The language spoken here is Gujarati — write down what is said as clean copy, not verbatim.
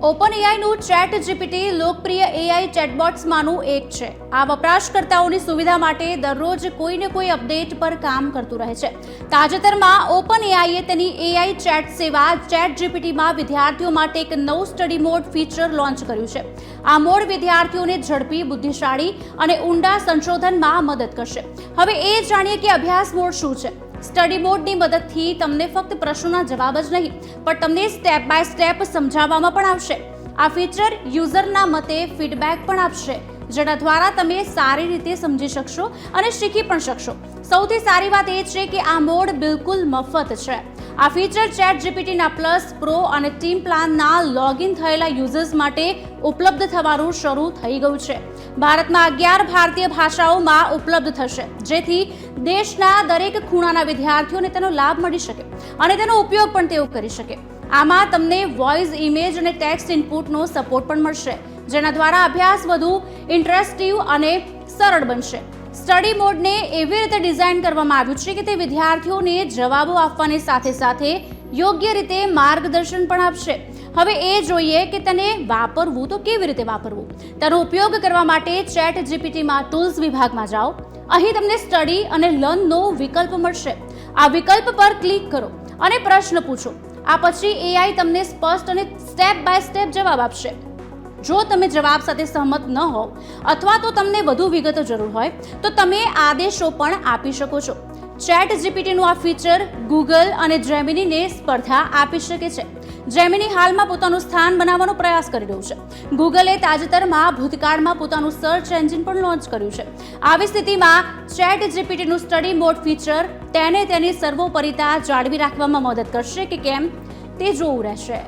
ઓપનએઆઈનું ચેટ જીપીટી લોકપ્રિય એઆઈ ચેટબોટ્સમાંનું એક છે. આ વપરાશકર્તાઓની સુવિધા માટે દરરોજ કોઈને કોઈ અપડેટ પર કામ કરતું રહે છે. તાજેતરમાં ઓપનએઆઈએ તેની એઆઈ ચેટ સેવા ચેટ જીપીટીમાં વિદ્યાર્થીઓ માટે એક નવું સ્ટડી મોડ ફીચર લોન્ચ કર્યું છે. આ મોડ વિદ્યાર્થીઓને ઝડપી, બુદ્ધિશાળી અને ઊંડા સંશોધનમાં મદદ કરશે. હવે એ જાણીએ કે અભ્યાસ મોડ શું છે. સ્ટડી મોડની મદદથી તમને ફક્ત પ્રશ્નોના જવાબ જ નહીં, પણ તમને સ્ટેપ બાય સ્ટેપ સમજાવવામાં પણ આવશે. આ ફીચર યુઝરના મતે ફીડબેક પણ આપશે, જેના દ્વારા તમે સારી રીતે સમજી શકશો અને શીખી પણ શકશો. સૌથી સારી વાત એ છે કે આ મોડ બિલકુલ મફત છે. આ ફીચર ચેટ જીપીટીના પ્લસ, પ્રો અને ટીમ પ્લાનના લોગિન થયેલા યુઝર્સ માટે ઉપલબ્ધ થવાનું શરૂ થઈ ગયું છે. ભારતમાં 11 ભારતીય ભાષાઓમાં ઉપલબ્ધ થશે, જેથી દેશના દરેક ખૂણાના વિદ્યાર્થીઓને તેનો લાભ મળી શકે અને તેનો ઉપયોગ પણ તેઓ કરી શકે. આમાં તમને વોઇસ, ઇમેજ અને ટેક્સ્ટ ઇનપુટનો સપોર્ટ પણ મળશે, જેના દ્વારા અભ્યાસ વધુ ઇન્ટરેક્ટિવ અને સરળ બનશે. સ્ટડી મોડને એવી રીતે ડિઝાઇન કરવામાં આવ્યું છે કે તે વિદ્યાર્થીઓને જવાબો આપવાની સાથે સાથે યોગ્ય રીતે માર્ગદર્શન પણ આપશે. હવે એ જોઈએ કે તેને વાપરવું તો કેવી રીતે વાપરવું. તેનો ઉપયોગ કરવા માટે ચેટ જીપીટીમાં ટૂલ્સ વિભાગમાં જાઓ. અહીં તમને સ્ટડી અને લર્નનો વિકલ્પ મળશે. આ વિકલ્પ પર ક્લિક કરો અને પ્રશ્ન પૂછો. આ પછી એઆઈ તમને સ્પષ્ટ અને સ્ટેપ બાય સ્ટેપ જવાબ આપશે. જો તમે જવાબ સાથે સહમત ન હોવ અથવા તો તમને વધુ વિગતો જરૂર હોય તો તમે આદેશો પણ આપી શકો છો. ચેટ જીપીટીનું આ ફીચર ગૂગલ અને જેમિનીને સ્પર્ધા આપી શકે છે. જેમિની હાલમાં પોતાનું સ્થાન બનાવવાનો પ્રયાસ કરી રહ્યું છે. ગૂગલે તાજેતરમાં ભૂતકાળમાં પોતાનું સર્ચ એન્જિન પણ લોન્ચ કર્યું છે. આવી સ્થિતિમાં ચેટ જીપીટીનું સ્ટડી મોડ ફીચર તેને તેની સર્વોપરિતા જાળવી રાખવામાં મદદ કરશે કે કેમ તે જોવું રહેશે.